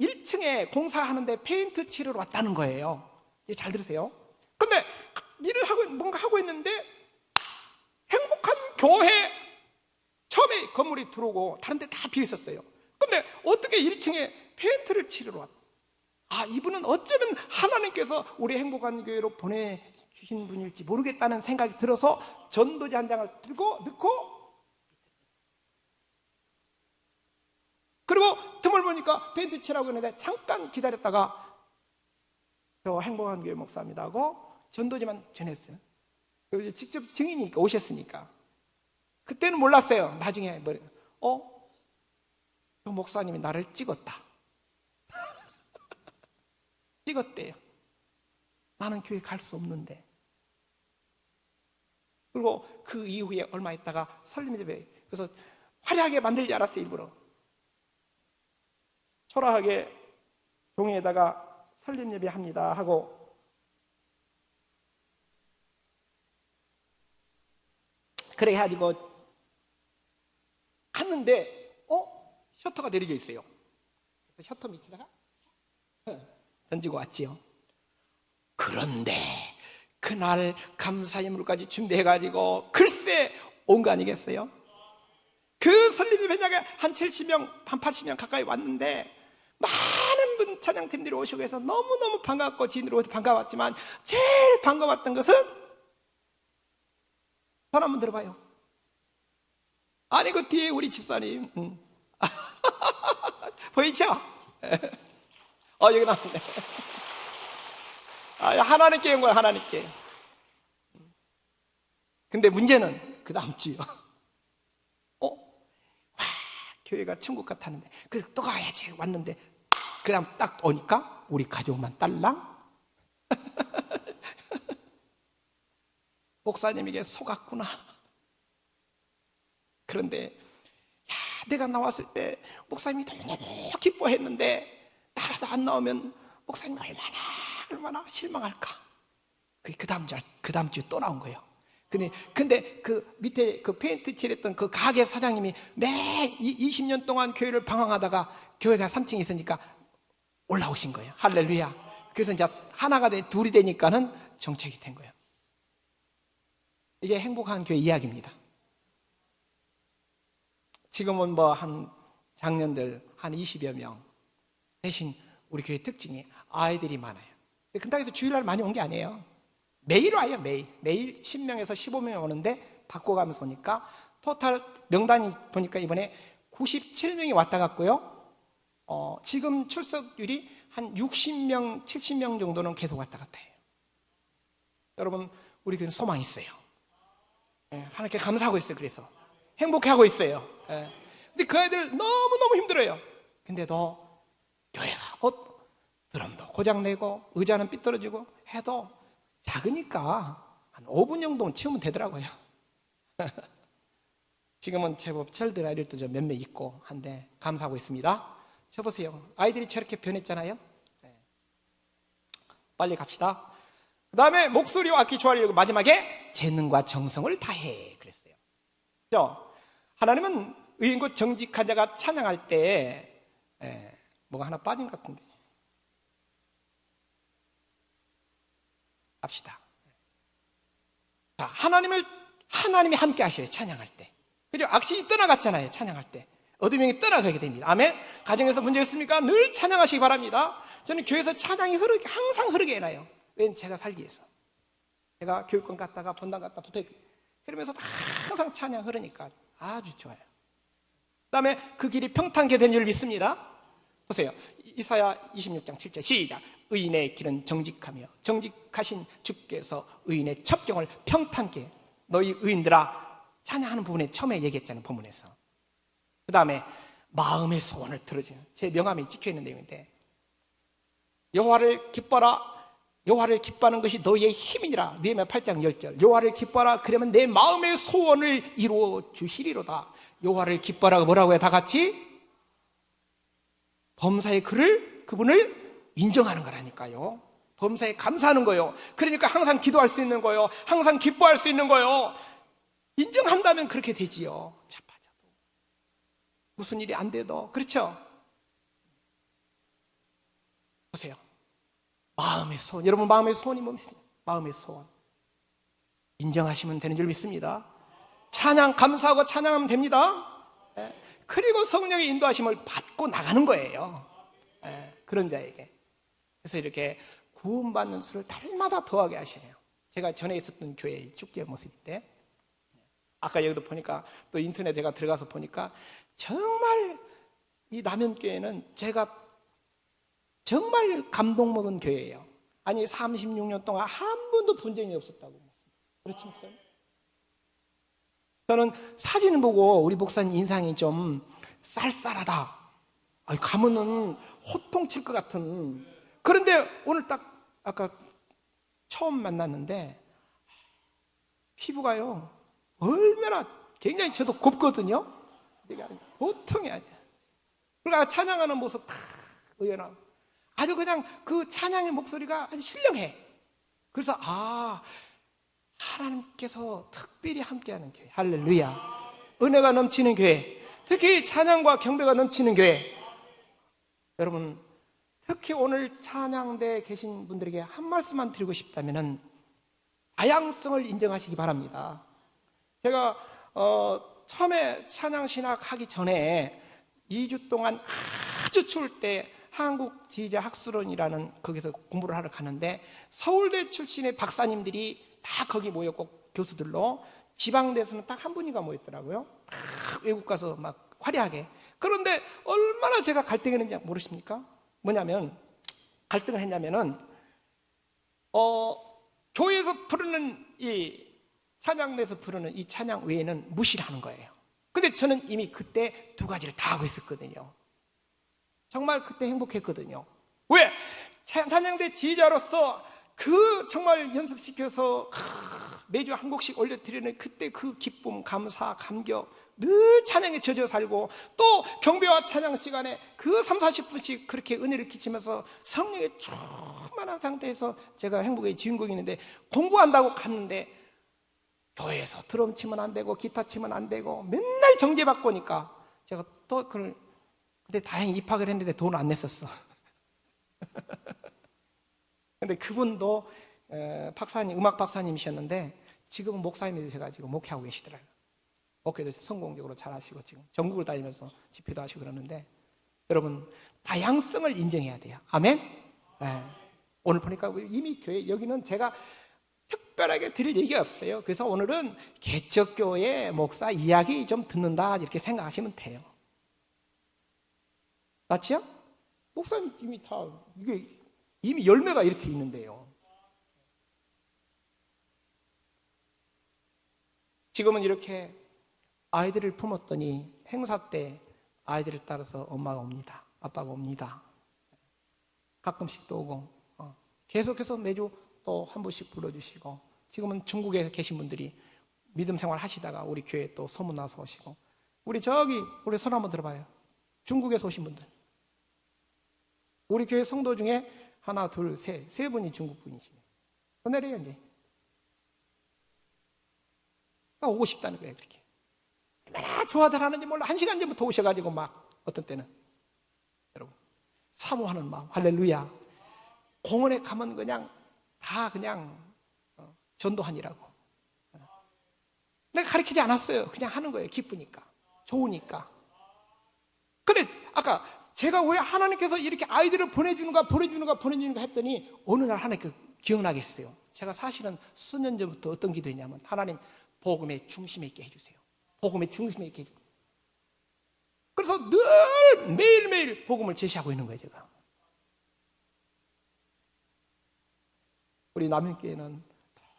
1층에 공사하는데 페인트 칠을 왔다는 거예요. 이제 잘 들으세요. 근데 일을 하고 뭔가 하고 있는데 행복한 교회 처음에 건물이 들어오고 다른 데 다 비어 있었어요. 근데 어떻게 1층에 페인트를 치르러 왔다. 이분은 어쩌면 하나님께서 우리 행복한 교회로 보내주신 분일지 모르겠다는 생각이 들어서 전도지 한 장을 들고 넣고, 그리고 틈을 보니까 페인트 칠하고 있는데 잠깐 기다렸다가 저 행복한 교회 목사입니다 하고 전도지만 전했어요. 그리고 직접 증인이니까 오셨으니까. 그때는 몰랐어요. 나중에 저 목사님이 나를 찍었다. 찍었대요. 나는 교회 갈 수 없는데. 그리고 그 이후에 얼마 있다가 설립예배, 그래서 화려하게 만들지 않았어요. 일부러 초라하게 종이에다가 설립예배 합니다 하고, 그래 가지고 갔는데 셔터가 내려져 있어요. 그래서 셔터 밑에다가 던지고 왔지요. 그런데 그날 감사예물까지 준비해가지고 글쎄 온 거 아니겠어요? 그 설립예배장에 한 70명, 한 80명 가까이 왔는데 많은 분 찬양팀들이 오시고 해서 너무너무 반가웠고 지인들이 오셔서 반가웠지만 제일 반가웠던 것은, 전화 한번 들어봐요. 아니 그 뒤에 우리 집사님 보이죠? 여기 나왔네. 하나님께 온 거야, 하나님께. 근데 문제는 그 다음 주요. 교회가 천국 같았는데, 그래서 또 가야지 왔는데, 그 다음 딱 오니까 우리 가족만 딸랑 목사님에게 속았구나. 그런데 내가 나왔을 때 목사님이 너무너무 기뻐했는데 나라도 안 나오면 목사님 얼마나 실망할까. 그 다음 주에 또 나온 거예요. 근데 그 밑에 그 페인트 칠했던 그 가게 사장님이 매 20년 동안 교회를 방황하다가 교회가 3층에 있으니까 올라오신 거예요. 할렐루야. 그래서 이제 하나가 돼 둘이 되니까는 정책이 된 거예요. 이게 행복한 교회 이야기입니다. 지금은 한 장년들 한 20여 명. 대신 우리 교회 특징이 아이들이 많아요. 근당에서 주일날 많이 온 게 아니에요. 매일 와요. 매일 10명에서 15명이 오는데 바꿔가면서 오니까 토탈 명단이 보니까 이번에 97명이 왔다 갔고요. 지금 출석률이 한 60명, 70명 정도는 계속 왔다 갔다 해요. 여러분, 우리 교회는 소망이 있어요. 하나님께 감사하고 있어요. 그래서 행복해하고 있어요. 근데 그 아이들 너무너무 힘들어요. 근데도 교회가 드럼도 고장내고 의자는 삐뚤어지고 해도 작으니까 한 5분 정도는 치우면 되더라고요. 지금은 제법 철들 아이들도 좀 몇몇 있고 한데 감사하고 있습니다. 저 보세요. 아이들이 저렇게 변했잖아요. 빨리 갑시다. 그 다음에 목소리와 악기 조화를 마지막에 재능과 정성을 다해 그랬어요. 그렇죠? 하나님은 의인고 정직한 자가 찬양할 때 뭐가 하나 빠진 것 같은데 갑시다. 자, 하나님이 함께 하셔요. 찬양할 때. 그죠? 악신이 떠나갔잖아요. 찬양할 때. 어둠이 떠나가게 됩니다. 아멘. 가정에서 문제 있습니까? 늘 찬양하시기 바랍니다. 저는 교회에서 찬양이 항상 흐르게 해놔요. 왜냐면 제가 살기 위해서. 제가 교육권 갔다가 본당 갔다 붙어있고 그러면서 항상 찬양 흐르니까 아주 좋아요. 그 다음에 그 길이 평탄케 된 줄 믿습니다. 보세요. 이사야 26장 7절 시작. 의인의 길은 정직하며 정직하신 주께서 의인의 첩경을 평탄케. 너희 의인들아. 찬양하는 부분에 처음에 얘기했잖아요. 본문에서. 그 다음에 마음의 소원을 들어주는 제 명함에 찍혀있는 내용인데 여호와를 기뻐라. 여호와를 기뻐하는 것이 너희의 힘이니라. 느헤미야 8장 10절. 여호와를 기뻐하라. 그러면 내 마음의 소원을 이루어 주시리로다. 여호와를 기뻐하라고 뭐라고 해? 다 같이 범사의 그분을 인정하는 거라니까요. 범사에 감사하는 거예요. 그러니까 항상 기도할 수 있는 거예요. 항상 기뻐할 수 있는 거예요. 인정한다면 그렇게 되지요. 자빠져도 무슨 일이 안 돼도. 그렇죠? 보세요. 마음의 소원. 여러분 마음의 소원이 뭡니까? 마음의 소원. 인정하시면 되는 줄 믿습니다. 찬양 감사하고 찬양하면 됩니다. 그리고 성령의 인도하심을 받고 나가는 거예요. 그런 자에게. 그래서 이렇게 구원받는 수를 달마다 더하게 하시네요. 제가 전에 있었던 교회 축제 모습인데, 아까 여기도 보니까 또 인터넷 제가 들어가서 보니까 정말 이 남현교회는 제가 정말 감동 먹은 교회예요. 아니 36년 동안 한 번도 분쟁이 없었다고. 그렇지 목사님? 저는 사진을 보고 우리 목사님 인상이 좀 쌀쌀하다, 가면은 호통칠 것 같은. 그런데 오늘 딱 아까 처음 만났는데 피부가요 얼마나 굉장히 저도 곱거든요. 보통이 아니야. 그러니까 찬양하는 모습 다 의연하고 아주 그냥 그 찬양의 목소리가 아주 신령해. 그래서 하나님께서 특별히 함께하는 교회, 할렐루야, 은혜가 넘치는 교회, 특히 찬양과 경배가 넘치는 교회. 여러분, 특히 오늘 찬양대에 계신 분들에게 한 말씀만 드리고 싶다면 다양성을 인정하시기 바랍니다. 제가 처음에 찬양신학 하기 전에 2주 동안 아주 추울 때 한국지휘자학술원이라는 거기서 공부를 하러 가는데, 서울대 출신의 박사님들이 다 거기 모였고, 교수들로 지방대에서는 딱 한 분이가 모였더라고요. 다 외국 가서 막 화려하게. 그런데 얼마나 제가 갈등했는지 모르십니까? 뭐냐면, 갈등을 했냐면은 교회에서 부르는 이 찬양대에서 부르는 이 찬양 외에는 무시를 하는 거예요. 근데 저는 이미 그때 두 가지를 다 하고 있었거든요. 정말 그때 행복했거든요. 왜? 찬양대 지휘자로서 그 정말 연습시켜서 매주 한 곡씩 올려드리는 그때 그 기쁨, 감사, 감격, 늘 찬양에 젖어 살고, 또 경배와 찬양 시간에 그 30-40분씩 그렇게 은혜를 끼치면서 성령에 충만한 상태에서 제가 행복의 주인공이 있는데, 공부한다고 갔는데 교회에서 드럼 치면 안 되고 기타 치면 안 되고 맨날 정죄받고 오니까 제가 또 그걸, 근데 다행히 입학을 했는데 돈을 안 냈었어. 근데 그분도 박사님, 음악 박사님이셨는데 지금은 목사님이 되셔가지고 목회하고 계시더라고요. 목회도 성공적으로 잘하시고 지금 전국을 다니면서 집회도 하시고 그러는데, 여러분 다양성을 인정해야 돼요. 아멘? 오늘 보니까 이미 교회 여기는 제가 특별하게 드릴 얘기가 없어요. 그래서 오늘은 개척교회 목사 이야기 좀 듣는다 이렇게 생각하시면 돼요. 맞죠? 목사님 이미 다 이게 이미 열매가 이렇게 있는데요. 지금은 이렇게 아이들을 품었더니 행사 때 아이들을 따라서 엄마가 옵니다. 아빠가 옵니다. 가끔씩 또 오고 계속해서 매주 또 한 번씩 불러주시고, 지금은 중국에 계신 분들이 믿음 생활 하시다가 우리 교회에 또 소문 나서 오시고, 우리 손 한번 들어봐요. 중국에서 오신 분들. 우리 교회 성도 중에 하나, 둘, 세 분이 중국 분이시네요. 내려요 이제. 오고 싶다는 거예요. 그렇게 얼마나 좋아들 하는지 몰라. 1시간 전부터 오셔가지고 막 어떤 때는 여러분 사모하는 마음, 할렐루야. 공원에 가면 그냥 다 그냥 전도하니라고. 내가 가르치지 않았어요. 그냥 하는 거예요. 기쁘니까, 좋으니까. 그래, 아까 제가 왜 하나님께서 이렇게 아이들을 보내주는가 했더니 어느 날 하나님께 기억나겠어요. 제가 사실은 수년 전부터 어떤 기도했냐면, 하나님 복음의 중심에 있게 해주세요. 복음의 중심에 있게 해주세요. 그래서 늘 매일매일 복음을 제시하고 있는 거예요. 제가. 우리 남현교회는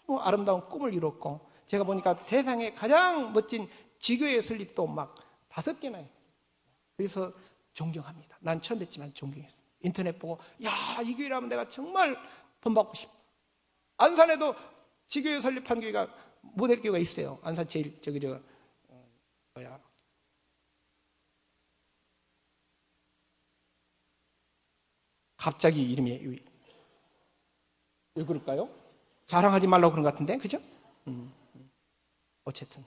너무 아름다운 꿈을 이뤘고, 제가 보니까 세상에 가장 멋진 지교회 설립도 막 5개나 해요. 그래서 존경합니다. 난 처음 뵀지만 존경했어요. 인터넷 보고 이 교회라면 내가 정말 본받고 싶다. 안산에도 지교회 설립한 교회가 모델 교회가 있어요. 안산 제일 갑자기 이름이 왜 그럴까요? 자랑하지 말라고 그런 것 같은데, 그죠? 어쨌든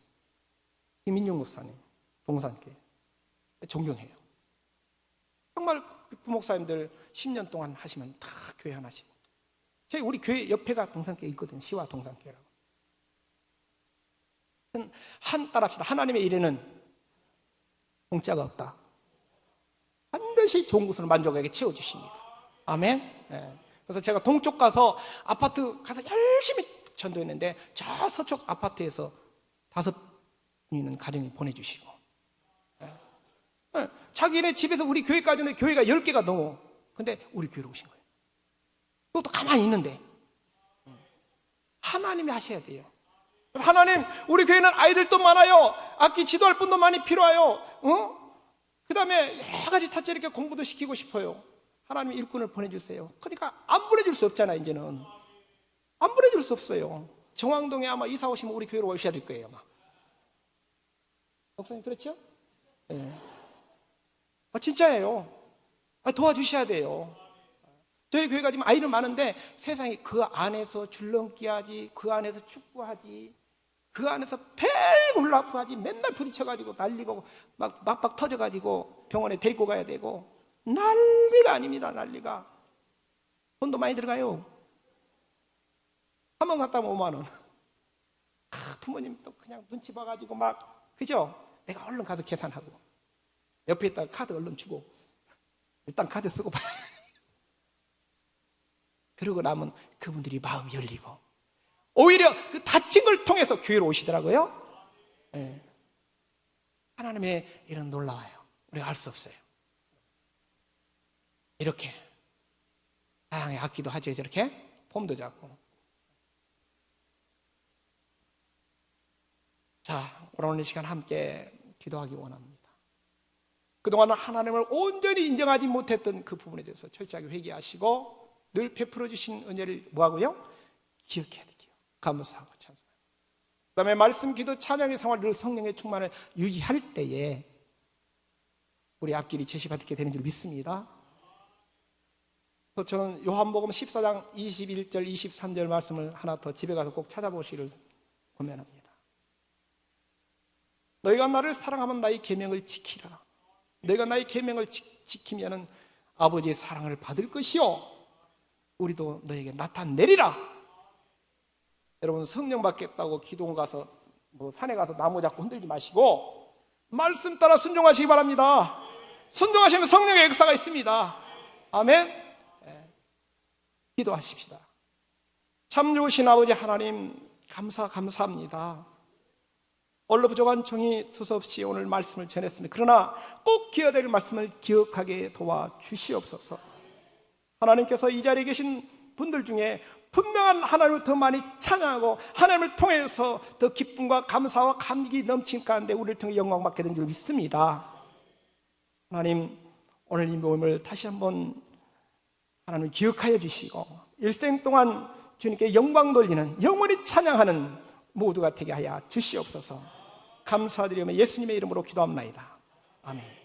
김인용 목사님, 동산교회 존경해요. 정말 그 부목사님들 10년 동안 하시면 다 교회 하나씩. 우리 교회 옆에가 동산교회 있거든요. 시와 동산교회라고. 따라합시다. 하나님의 일에는 공짜가 없다. 반드시 좋은 것으로 만족하게 채워주십니다. 아멘. 예. 그래서 제가 동쪽 가서 아파트 가서 열심히 전도했는데 저 서쪽 아파트에서 5분 있는 가정이 보내주시고, 예. 자기네 집에서 우리 교회까지 오는데 교회가 10개가 넘어. 근데 우리 교회로 오신 거예요. 그것도 가만히 있는데. 하나님이 하셔야 돼요. 하나님, 우리 교회는 아이들도 많아요. 악기 지도할 분도 많이 필요해요. 그 다음에 여러 가지 타짜 이렇게 공부도 시키고 싶어요. 하나님 일꾼을 보내주세요. 그러니까 안 보내줄 수 없잖아. 이제는 안 보내줄 수 없어요. 정왕동에 아마 이사 오시면 우리 교회로 오셔야 될 거예요, 아마. 목사님 그렇죠? 네. 진짜예요. 도와주셔야 돼요. 저희 교회가 지금 아이는 많은데 세상에 그 안에서 줄넘기 하지, 그 안에서 축구하지, 그 안에서 벨굴라프 하지, 맨날 부딪혀가지고 난리고 막 터져가지고 병원에 데리고 가야 되고 난리가 아닙니다. 난리가. 돈도 많이 들어가요. 한 번 갔다 오면 5만 원. 부모님 또 그냥 눈치 봐가지고 막, 그죠? 내가 얼른 가서 계산하고 옆에 있다가 카드 얼른 주고 일단 카드 쓰고 봐. 그러고 나면 그분들이 마음이 열리고 오히려 그 다친 걸 통해서 교회로 오시더라고요. 네. 하나님의 이런 놀라워요. 우리가 알 수 없어요. 이렇게 다양하게 악기도 하죠. 저렇게 폼도 잡고. 자, 오늘 이 시간 함께 기도하기 원합니다. 그동안 하나님을 온전히 인정하지 못했던 그 부분에 대해서 철저하게 회개하시고 늘 베풀어 주신 은혜를 뭐하고요? 기억해야 되죠. 감사하고 찬송합니다. 그 다음에 말씀, 기도, 찬양의 생활 늘 성령의 충만을 유지할 때에 우리 앞길이 제시받게 되는 줄 믿습니다. 그래서 저는 요한복음 14장 21절 23절 말씀을 하나 더 집에 가서 꼭 찾아보시기를 권면합니다. 너희가 나를 사랑하면 나의 계명을 지키라. 너희가 나의 계명을 지키면은 아버지의 사랑을 받을 것이요 우리도 너에게 나타내리라. 여러분, 성령 받겠다고 기도원 가서 산에 가서 나무 잡고 흔들지 마시고 말씀 따라 순종하시기 바랍니다. 순종하시면 성령의 역사가 있습니다. 아멘. 네. 기도하십시다. 참 좋으신 아버지 하나님, 감사합니다. 얼로 부족한 종이 두서없이 오늘 말씀을 전했습니다. 그러나 꼭 기어야 될 말씀을 기억하게 도와주시옵소서. 하나님께서 이 자리에 계신 분들 중에 분명한 하나님을 더 많이 찬양하고 하나님을 통해서 더 기쁨과 감사와 감격이 넘친 가운데 우리를 통해 영광받게 된 줄 믿습니다. 하나님, 오늘 이 모임을 다시 한번 하나님 기억하여 주시고 일생 동안 주님께 영광 돌리는, 영원히 찬양하는 모두가 되게 하여 주시옵소서. 감사드리며 예수님의 이름으로 기도합나이다. 아멘.